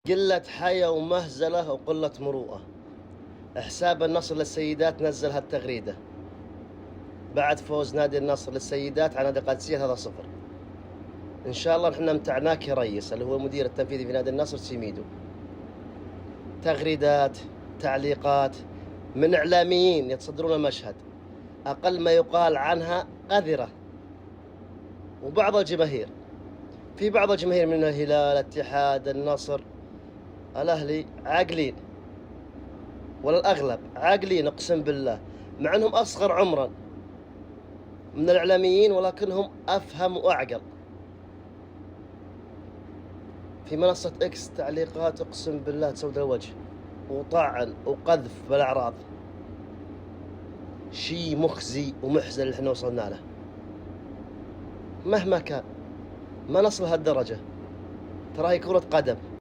قلة حياة ومهزلة وقلة مروءة. حساب النصر للسيدات نزل هالتغريدة بعد فوز نادي النصر للسيدات على نادي قادسية 3-0. إن شاء الله نحن متعناك يا ريس اللي هو المدير التنفيذي في نادي النصر سيميدو. تغريدات، تعليقات من إعلاميين يتصدرون المشهد أقل ما يقال عنها قذرة. وبعض الجماهير، في بعض الجماهير من الهلال، الاتحاد، النصر، الأهلي عاقلين، ولا الأغلب عاقلين أقسم بالله، مع أنهم أصغر عمرا من الإعلاميين ولكنهم أفهم وأعقل. في منصة إكس تعليقات أقسم بالله تسود الوجه، وطعن وقذف بالأعراض. شيء مخزي ومحزن اللي احنا وصلنا له. مهما كان ما نصل هالدرجة، ترى هي كرة قدم.